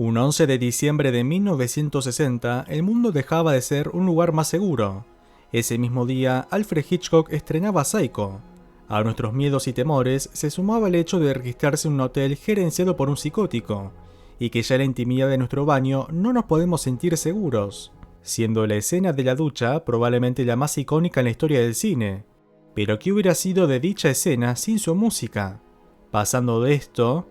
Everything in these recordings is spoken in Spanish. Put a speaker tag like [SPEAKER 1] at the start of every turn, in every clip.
[SPEAKER 1] Un 11 de diciembre de 1960, el mundo dejaba de ser un lugar más seguro. Ese mismo día, Alfred Hitchcock estrenaba Psycho. A nuestros miedos y temores se sumaba el hecho de registrarse en un hotel gerenciado por un psicótico, y que ya en la intimidad de nuestro baño no nos podemos sentir seguros, siendo la escena de la ducha probablemente la más icónica en la historia del cine. Pero ¿qué hubiera sido de dicha escena sin su música? Pasando de esto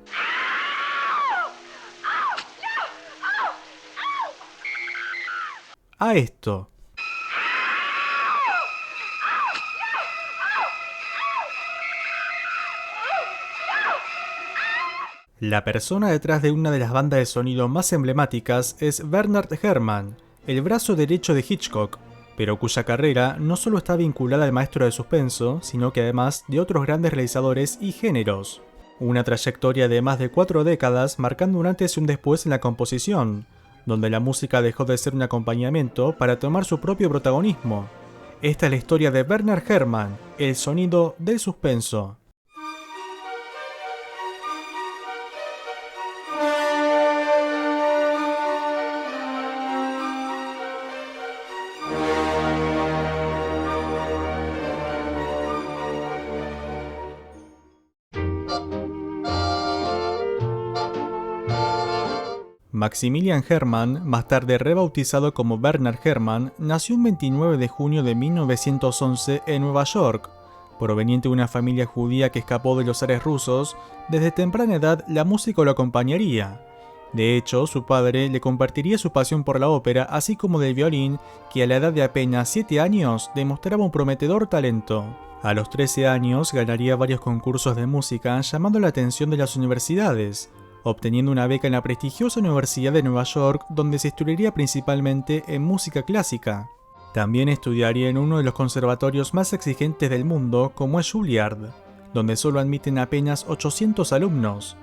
[SPEAKER 1] a esto. La persona detrás de una de las bandas de sonido más emblemáticas es Bernard Herrmann, el brazo derecho de Hitchcock, pero cuya carrera no solo está vinculada al maestro de suspenso, sino que además de otros grandes realizadores y géneros. Una trayectoria de más de 4 décadas marcando un antes y un después en la composición, donde la música dejó de ser un acompañamiento para tomar su propio protagonismo. Esta es la historia de Bernard Herrmann, el sonido del suspenso. Maximilian Herrmann, más tarde rebautizado como Bernard Herrmann, nació un 29 de junio de 1911 en Nueva York. Proveniente de una familia judía que escapó de los zares rusos, desde temprana edad la música lo acompañaría. De hecho, su padre le compartiría su pasión por la ópera, así como del violín, que a la edad de apenas 7 años demostraba un prometedor talento. A los 13 años ganaría varios concursos de música llamando la atención de las universidades, obteniendo una beca en la prestigiosa Universidad de Nueva York, donde se estudiaría principalmente en música clásica. También estudiaría en uno de los conservatorios más exigentes del mundo, como es Juilliard, donde solo admiten apenas 800 alumnos.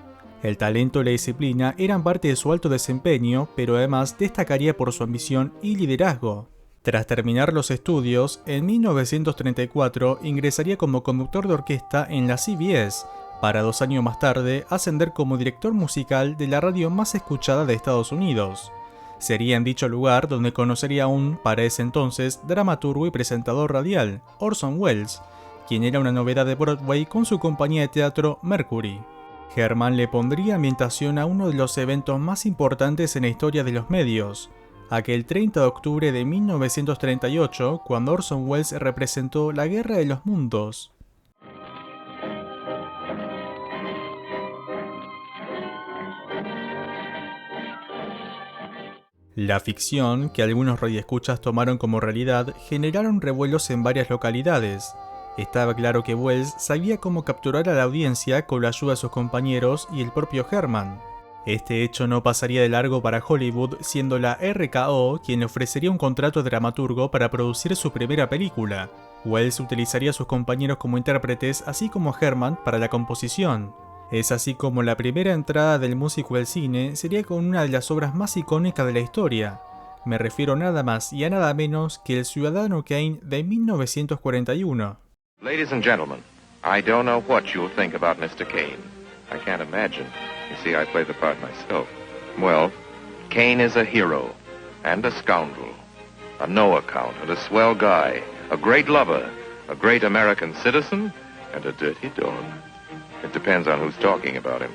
[SPEAKER 1] El talento y la disciplina eran parte de su alto desempeño, pero además destacaría por su ambición y liderazgo. Tras terminar los estudios, en 1934 ingresaría como conductor de orquesta en la CBS, para 2 años más tarde ascender como director musical de la radio más escuchada de Estados Unidos. Sería en dicho lugar donde conocería a un, para ese entonces, dramaturgo y presentador radial, Orson Welles, quien era una novedad de Broadway con su compañía de teatro Mercury. Herrmann le pondría ambientación a uno de los eventos más importantes en la historia de los medios, aquel 30 de octubre de 1938, cuando Orson Welles representó La Guerra de los Mundos. La ficción, que algunos radioescuchas tomaron como realidad, generaron revuelos en varias localidades. Estaba claro que Welles sabía cómo capturar a la audiencia con la ayuda de sus compañeros y el propio Herrmann. Este hecho no pasaría de largo para Hollywood, siendo la RKO quien le ofrecería un contrato de dramaturgo para producir su primera película. Welles utilizaría a sus compañeros como intérpretes, así como Herrmann para la composición. Es así como la primera entrada del músico al cine sería con una de las obras más icónicas de la historia. Me refiero nada más y a nada menos que El Ciudadano Kane de 1941.
[SPEAKER 2] Ladies and gentlemen, I don't know what you'll think about Mr. Kane. I can't imagine. You see, I played the part myself. Well, Kane is a hero and a scoundrel, a no account and a swell guy, a great lover, a great American citizen, and a dirty dog. It depends on who's talking about him.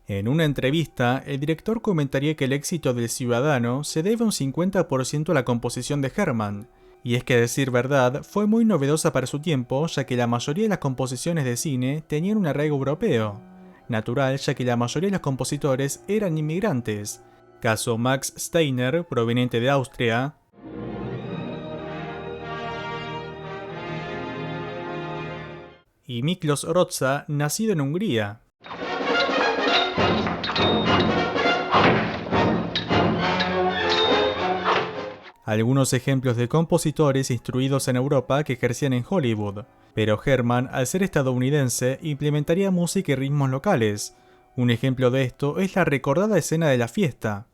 [SPEAKER 1] En una entrevista, el director comentaría que el éxito del Ciudadano se debe un 50% a la composición de Herrmann, y es que a decir verdad, fue muy novedosa para su tiempo, ya que la mayoría de las composiciones de cine tenían un arraigo europeo. Natural, ya que la mayoría de los compositores eran inmigrantes. Caso Max Steiner, proveniente de Austria, y Miklos Rozsa, nacido en Hungría. Algunos ejemplos de compositores instruidos en Europa que ejercían en Hollywood, pero Herrmann, al ser estadounidense, implementaría música y ritmos locales. Un ejemplo de esto es la recordada escena de la fiesta.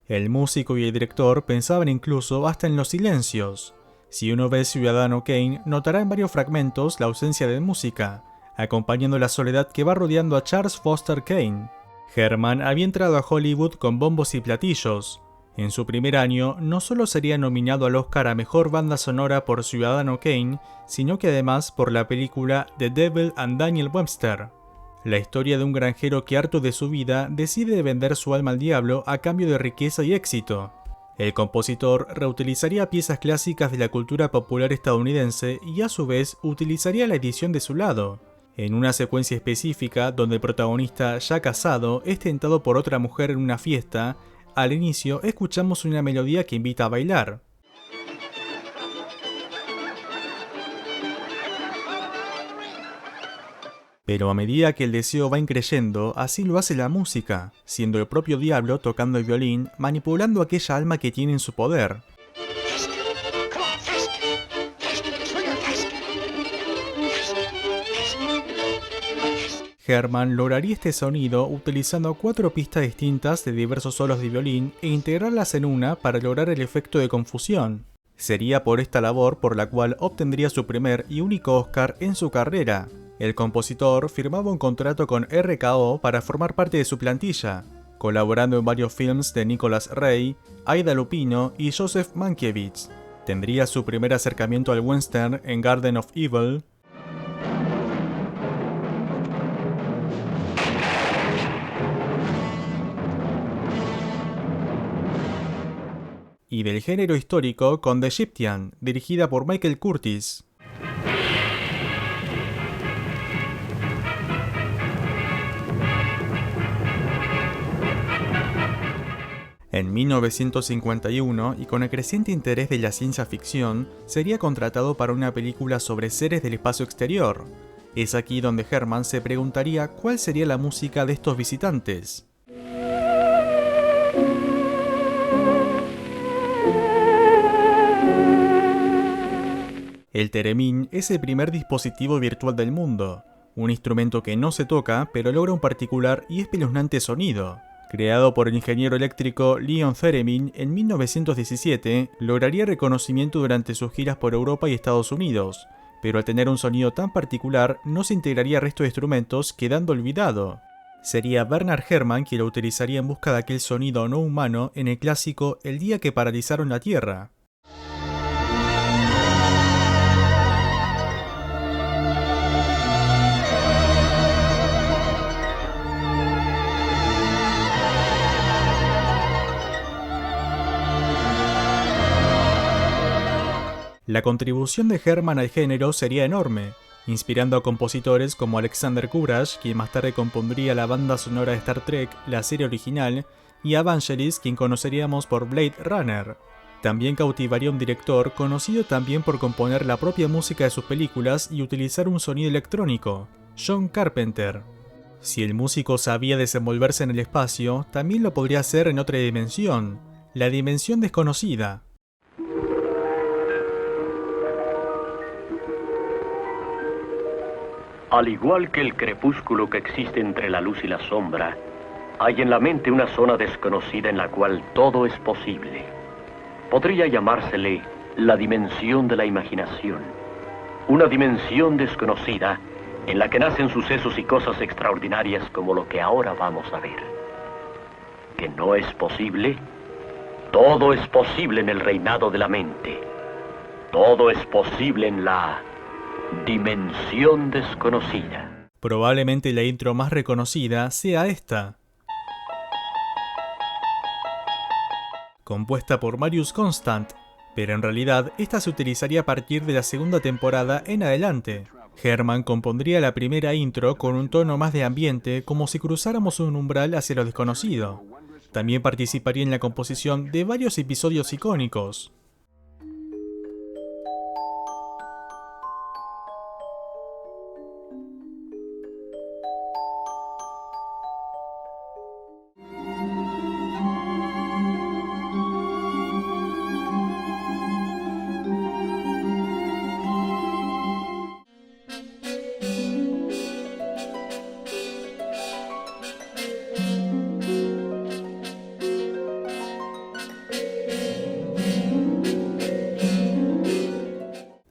[SPEAKER 1] El músico y el director pensaban incluso hasta en los silencios. Si uno ve Ciudadano Kane, notará en varios fragmentos la ausencia de música, acompañando la soledad que va rodeando a Charles Foster Kane. Herman había entrado a Hollywood con bombos y platillos. En su primer año, no solo sería nominado al Oscar a Mejor Banda Sonora por Ciudadano Kane, sino que además por la película The Devil and Daniel Webster. La historia de un granjero que, harto de su vida, decide vender su alma al diablo a cambio de riqueza y éxito. El compositor reutilizaría piezas clásicas de la cultura popular estadounidense y a su vez utilizaría la edición de su lado. En una secuencia específica donde el protagonista, ya casado, es tentado por otra mujer en una fiesta, al inicio escuchamos una melodía que invita a bailar. Pero a medida que el deseo va increyendo, así lo hace la música, siendo el propio diablo tocando el violín, manipulando aquella alma que tiene en su poder. Herman lograría este sonido utilizando 4 pistas distintas de diversos solos de violín e integrarlas en una para lograr el efecto de confusión. Sería por esta labor por la cual obtendría su primer y único Oscar en su carrera. El compositor firmaba un contrato con RKO para formar parte de su plantilla, colaborando en varios films de Nicholas Ray, Ida Lupino y Joseph Mankiewicz. Tendría su primer acercamiento al western en Garden of Evil, y del género histórico con The Egyptian, dirigida por Michael Curtiz. En 1951, y con el creciente interés de la ciencia ficción, sería contratado para una película sobre seres del espacio exterior. Es aquí donde Herman se preguntaría cuál sería la música de estos visitantes. El Theremin es el primer dispositivo virtual del mundo, un instrumento que no se toca pero logra un particular y espeluznante sonido. Creado por el ingeniero eléctrico Leon Theremin en 1917, lograría reconocimiento durante sus giras por Europa y Estados Unidos, pero al tener un sonido tan particular no se integraría al resto de instrumentos, quedando olvidado. Sería Bernard Herrmann quien lo utilizaría en busca de aquel sonido no humano en el clásico El día que paralizaron la Tierra. La contribución de Herrmann al género sería enorme, inspirando a compositores como Alexander Courage, quien más tarde compondría la banda sonora de Star Trek, la serie original, y a Vangelis, quien conoceríamos por Blade Runner. También cautivaría a un director conocido también por componer la propia música de sus películas y utilizar un sonido electrónico, John Carpenter. Si el músico sabía desenvolverse en el espacio, también lo podría hacer en otra dimensión, la dimensión desconocida.
[SPEAKER 3] Al igual que el crepúsculo que existe entre la luz y la sombra, hay en la mente una zona desconocida en la cual todo es posible. Podría llamársele la dimensión de la imaginación. Una dimensión desconocida en la que nacen sucesos y cosas extraordinarias como lo que ahora vamos a ver. ¿Que no es posible? Todo es posible en el reinado de la mente. Todo es posible en la dimensión desconocida.
[SPEAKER 1] Probablemente la intro más reconocida sea esta. Compuesta por Marius Constant, pero en realidad esta se utilizaría a partir de la segunda temporada en adelante. Herrmann compondría la primera intro con un tono más de ambiente, como si cruzáramos un umbral hacia lo desconocido. También participaría en la composición de varios episodios icónicos.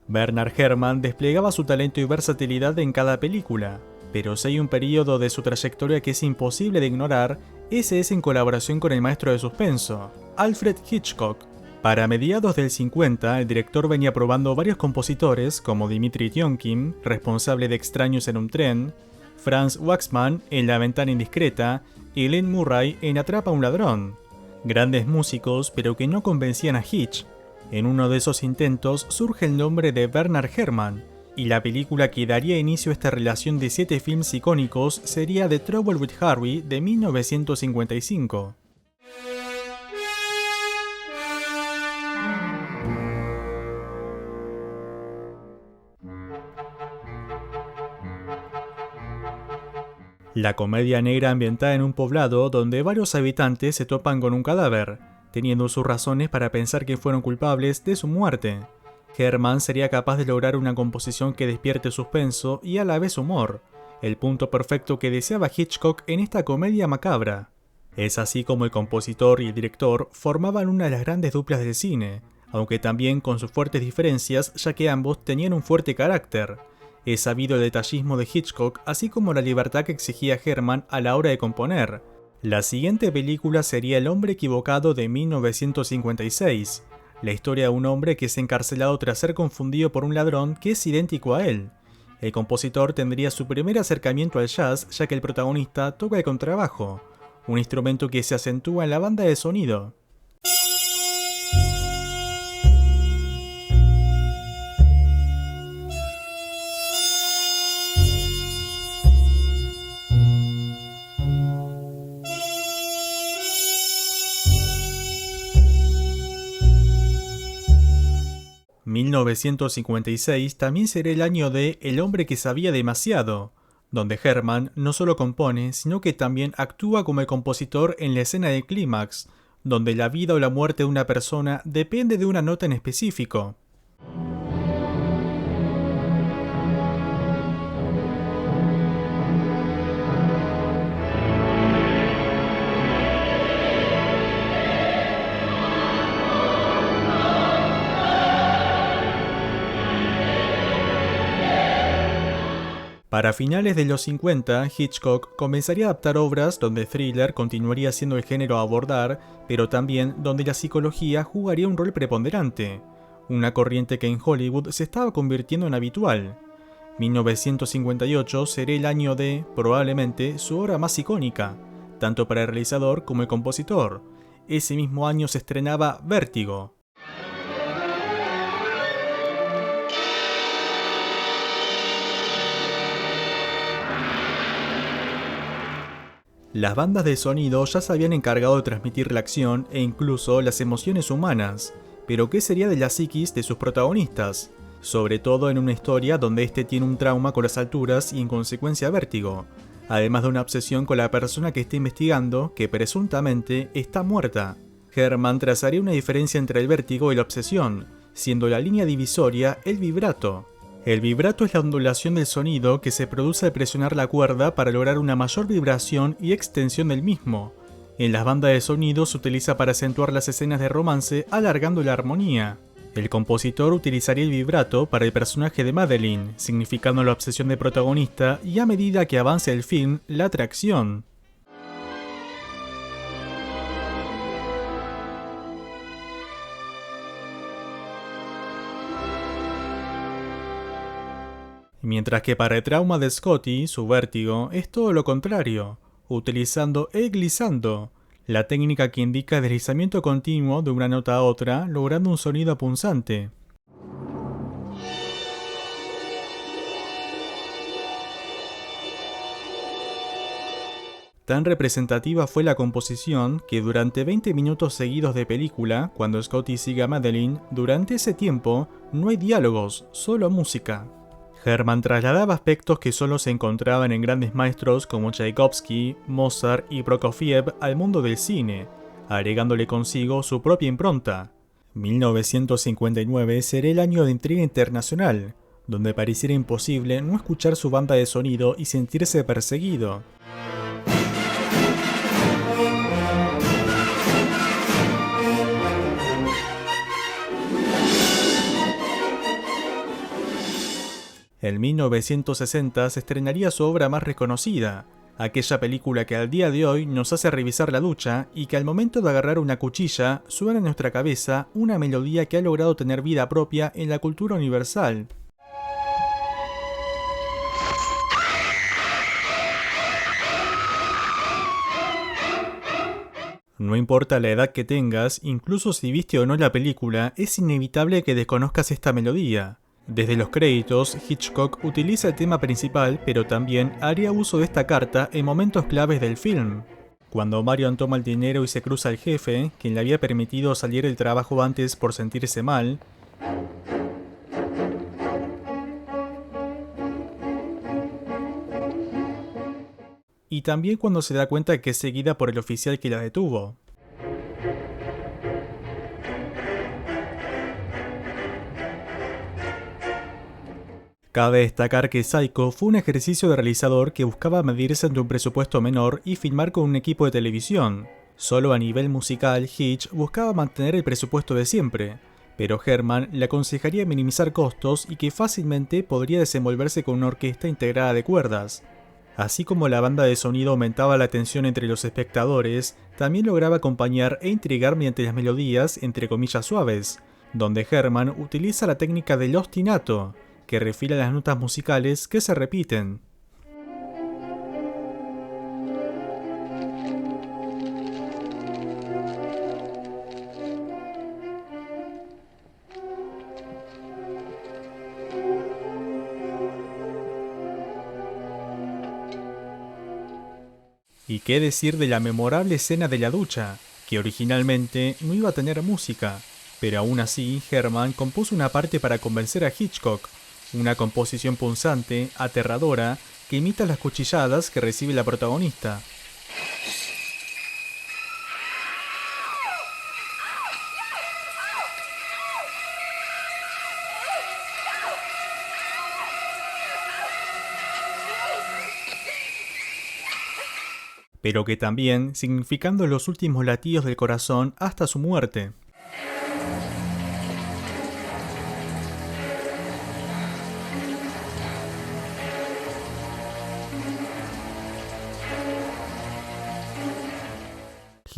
[SPEAKER 1] Bernard Herrmann desplegaba su talento y versatilidad en cada película, pero si hay un periodo de su trayectoria que es imposible de ignorar, ese es en colaboración con el maestro de suspenso, Alfred Hitchcock. Para mediados del 50, el director venía probando varios compositores como Dmitri Tiomkin, responsable de Extraños en un tren, Franz Waxman en La ventana indiscreta y Lynn Murray en Atrapa a un ladrón. Grandes músicos, pero que no convencían a Hitch. En uno de esos intentos surge el nombre de Bernard Herrmann, y la película que daría inicio a esta relación de 7 films icónicos sería The Trouble with Harry de 1955. La comedia negra ambientada en un poblado donde varios habitantes se topan con un cadáver, teniendo sus razones para pensar que fueron culpables de su muerte. Herrmann sería capaz de lograr una composición que despierte suspenso y a la vez humor, el punto perfecto que deseaba Hitchcock en esta comedia macabra. Es así como el compositor y el director formaban una de las grandes duplas del cine, aunque también con sus fuertes diferencias, ya que ambos tenían un fuerte carácter. Es sabido el detallismo de Hitchcock, así como la libertad que exigía Herrmann a la hora de componer. La siguiente película sería El hombre equivocado de 1956, la historia de un hombre que es encarcelado tras ser confundido por un ladrón que es idéntico a él. El compositor tendría su primer acercamiento al jazz, ya que el protagonista toca el contrabajo, un instrumento que se acentúa en la banda de sonido. ...1956 también será el año de El hombre que sabía demasiado, donde Herrmann no solo compone, sino que también actúa como el compositor en la escena del clímax, donde la vida o la muerte de una persona depende de una nota en específico. Para finales de los 50, Hitchcock comenzaría a adaptar obras donde el thriller continuaría siendo el género a abordar, pero también donde la psicología jugaría un rol preponderante, una corriente que en Hollywood se estaba convirtiendo en habitual. 1958 será el año de, probablemente, su obra más icónica, tanto para el realizador como el compositor. Ese mismo año se estrenaba Vértigo. Las bandas de sonido ya se habían encargado de transmitir la acción e incluso las emociones humanas, pero ¿qué sería de la psiquis de sus protagonistas? Sobre todo en una historia donde este tiene un trauma con las alturas y en consecuencia vértigo, además de una obsesión con la persona que está investigando, que presuntamente está muerta. Herrmann trazaría una diferencia entre el vértigo y la obsesión, siendo la línea divisoria el vibrato. El vibrato es la ondulación del sonido que se produce al presionar la cuerda para lograr una mayor vibración y extensión del mismo. En las bandas de sonido se utiliza para acentuar las escenas de romance alargando la armonía. El compositor utilizaría el vibrato para el personaje de Madeline, significando la obsesión del protagonista y a medida que avance el film, la atracción. Mientras que para el trauma de Scotty, su vértigo, es todo lo contrario, utilizando el glissando, la técnica que indica deslizamiento continuo de una nota a otra, logrando un sonido punzante. Tan representativa fue la composición que durante 20 minutos seguidos de película, cuando Scotty sigue a Madeline, durante ese tiempo no hay diálogos, solo música. Herrmann trasladaba aspectos que solo se encontraban en grandes maestros como Tchaikovsky, Mozart y Prokofiev al mundo del cine, agregándole consigo su propia impronta. 1959 será el año de intriga internacional, donde pareciera imposible no escuchar su banda de sonido y sentirse perseguido. En 1960 se estrenaría su obra más reconocida, aquella película que al día de hoy nos hace revisar la ducha y que al momento de agarrar una cuchilla suena en nuestra cabeza una melodía que ha logrado tener vida propia en la cultura universal. No importa la edad que tengas, incluso si viste o no la película, es inevitable que desconozcas esta melodía. Desde los créditos, Hitchcock utiliza el tema principal, pero también haría uso de esta carta en momentos claves del film. Cuando Marion toma el dinero y se cruza al jefe, quien le había permitido salir del trabajo antes por sentirse mal, y también cuando se da cuenta que es seguida por el oficial que la detuvo. Cabe destacar que Psycho fue un ejercicio de realizador que buscaba medirse ante un presupuesto menor y filmar con un equipo de televisión. Solo a nivel musical, Hitch buscaba mantener el presupuesto de siempre, pero Herman le aconsejaría minimizar costos y que fácilmente podría desenvolverse con una orquesta integrada de cuerdas. Así como la banda de sonido aumentaba la tensión entre los espectadores, también lograba acompañar e intrigar mediante las melodías entre comillas suaves, donde Herman utiliza la técnica del ostinato, que refila las notas musicales que se repiten. ¿Y qué decir de la memorable escena de la ducha, que originalmente no iba a tener música, pero aún así Herman compuso una parte para convencer a Hitchcock, una composición punzante, aterradora, que imita las cuchilladas que recibe la protagonista. Pero que también significando los últimos latidos del corazón hasta su muerte.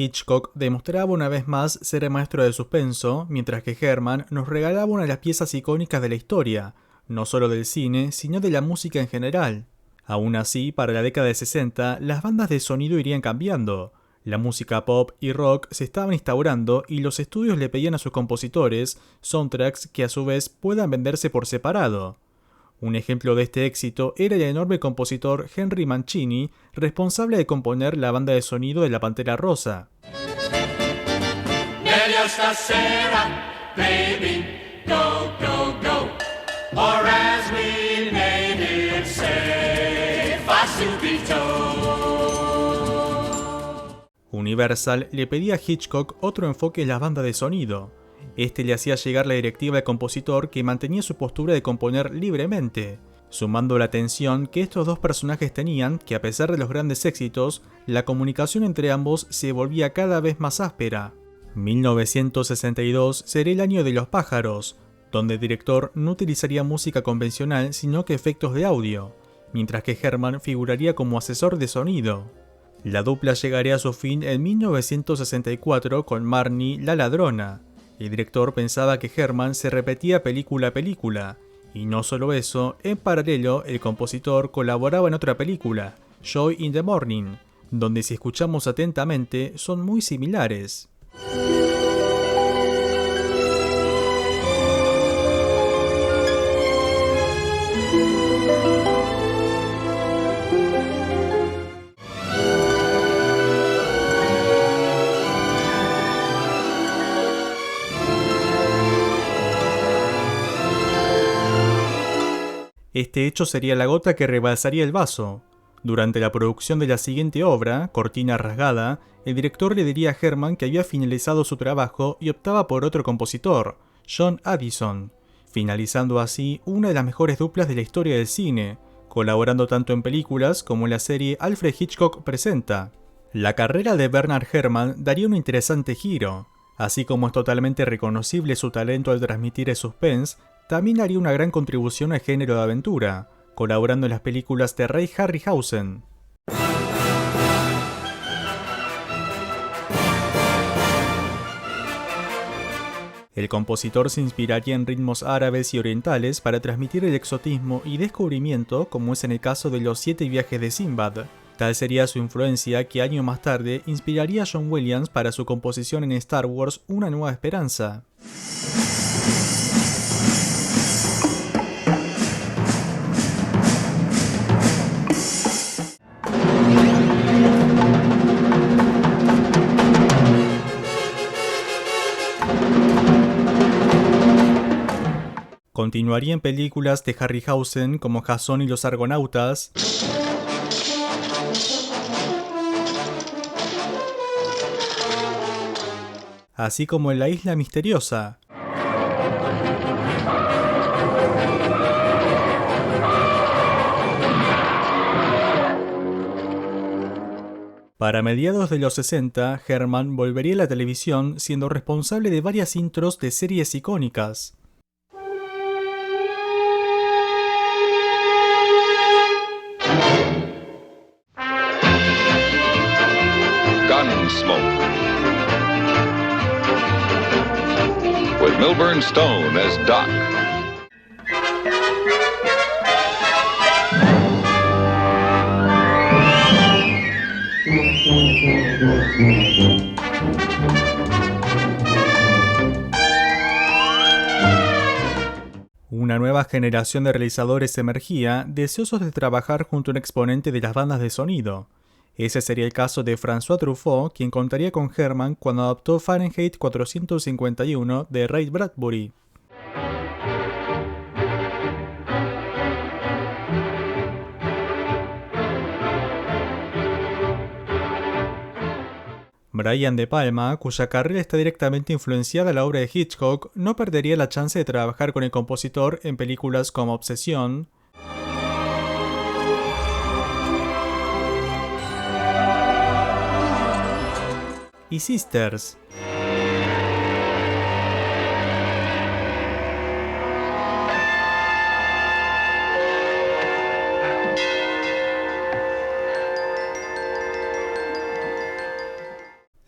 [SPEAKER 1] Hitchcock demostraba una vez más ser el maestro del suspenso, mientras que Herman nos regalaba una de las piezas icónicas de la historia, no solo del cine, sino de la música en general. Aún así, para la década de 60, las bandas de sonido irían cambiando. La música pop y rock se estaban instaurando y los estudios le pedían a sus compositores soundtracks que a su vez puedan venderse por separado. Un ejemplo de este éxito era el enorme compositor Henry Mancini, responsable de componer la banda de sonido de La Pantera Rosa. Universal le pedía a Hitchcock otro enfoque en las bandas de sonido. Este le hacía llegar la directiva al compositor, que mantenía su postura de componer libremente, sumando la tensión que estos dos personajes tenían, que a pesar de los grandes éxitos, la comunicación entre ambos se volvía cada vez más áspera. 1962 sería el año de Los pájaros, donde el director no utilizaría música convencional sino que efectos de audio, mientras que Herman figuraría como asesor de sonido. La dupla llegaría a su fin en 1964 con Marnie, la ladrona. El director pensaba que Herman se repetía película a película, y no solo eso, en paralelo el compositor colaboraba en otra película, Joy in the Morning, donde si escuchamos atentamente son muy similares. Este hecho sería la gota que rebalsaría el vaso. Durante la producción de la siguiente obra, Cortina rasgada, el director le diría a Herman que había finalizado su trabajo y optaba por otro compositor, John Addison, finalizando así una de las mejores duplas de la historia del cine, colaborando tanto en películas como en la serie Alfred Hitchcock Presenta. La carrera de Bernard Herrmann daría un interesante giro. Así como es totalmente reconocible su talento al transmitir el suspense, también haría una gran contribución al género de aventura, colaborando en las películas de Ray Harryhausen. El compositor se inspiraría en ritmos árabes y orientales para transmitir el exotismo y descubrimiento, como es en el caso de Los 7 viajes de Sinbad. Tal sería su influencia que años más tarde inspiraría a John Williams para su composición en Star Wars Una Nueva Esperanza. Continuaría en películas de Harryhausen como Jason y los Argonautas, así como en La Isla Misteriosa. Para mediados de los 60, Herman volvería a la televisión siendo responsable de varias intros de series icónicas.
[SPEAKER 4] Gunsmoke, with Milburn Stone as Doc.
[SPEAKER 1] Una nueva generación de realizadores emergía, deseosos de trabajar junto a un exponente de las bandas de sonido. Ese sería el caso de François Truffaut, quien contaría con Herman cuando adaptó Fahrenheit 451 de Ray Bradbury. Brian De Palma, cuya carrera está directamente influenciada a la obra de Hitchcock, no perdería la chance de trabajar con el compositor en películas como Obsesión, y Sisters.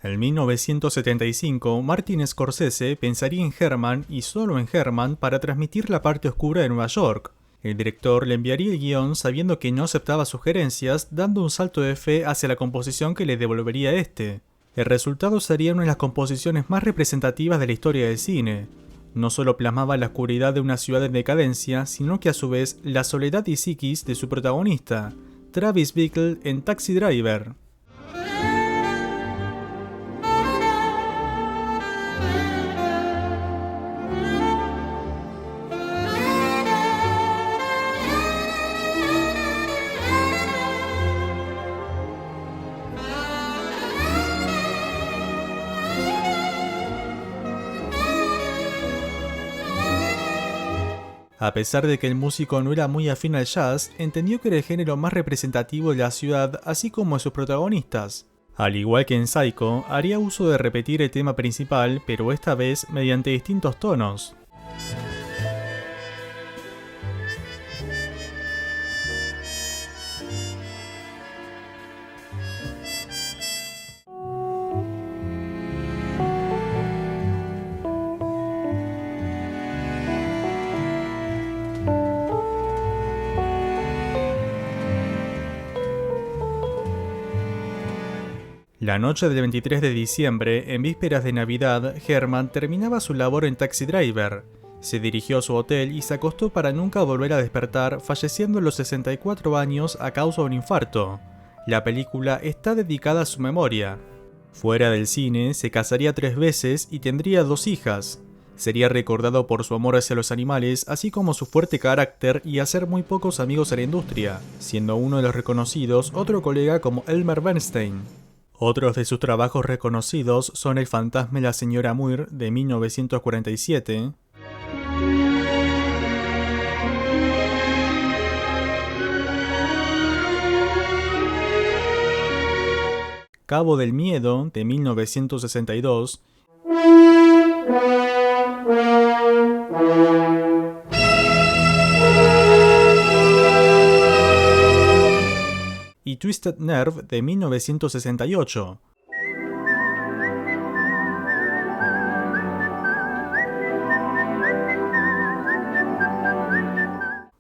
[SPEAKER 1] En 1975, Martin Scorsese pensaría en Herman y solo en Herman para transmitir la parte oscura de Nueva York. El director le enviaría el guión sabiendo que no aceptaba sugerencias, dando un salto de fe hacia la composición que le devolvería este. El resultado sería una de las composiciones más representativas de la historia del cine. No solo plasmaba la oscuridad de una ciudad en decadencia, sino que a su vez la soledad y psiquis de su protagonista, Travis Bickle en Taxi Driver. A pesar de que el músico no era muy afín al jazz, entendió que era el género más representativo de la ciudad, así como de sus protagonistas. Al igual que en Psycho, haría uso de repetir el tema principal, pero esta vez mediante distintos tonos. La noche del 23 de diciembre, en vísperas de Navidad, Herman terminaba su labor en Taxi Driver. Se dirigió a su hotel y se acostó para nunca volver a despertar, falleciendo a los 64 años a causa de un infarto. La película está dedicada a su memoria. Fuera del cine, se casaría 3 veces y tendría 2 hijas. Sería recordado por su amor hacia los animales, así como su fuerte carácter y hacer muy pocos amigos en la industria, siendo uno de los reconocidos otro colega como Elmer Bernstein. Otros de sus trabajos reconocidos son El fantasma de la señora Muir de 1947, Cabo del Miedo de 1962 y Twisted Nerve de 1968.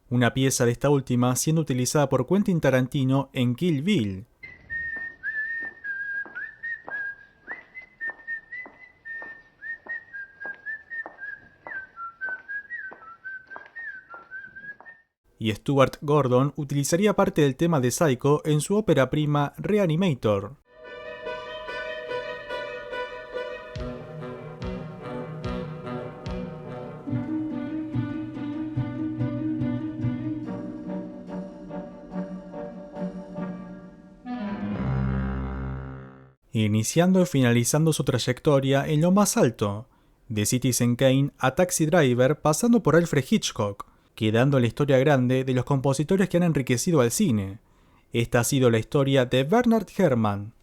[SPEAKER 1] Una pieza de esta última siendo utilizada por Quentin Tarantino en Kill Bill. Y Stuart Gordon utilizaría parte del tema de Psycho en su ópera prima Reanimator. Iniciando y finalizando su trayectoria en lo más alto, de Citizen Kane a Taxi Driver pasando por Alfred Hitchcock, quedando la historia grande de los compositores que han enriquecido al cine. Esta ha sido la historia de Bernard Herrmann.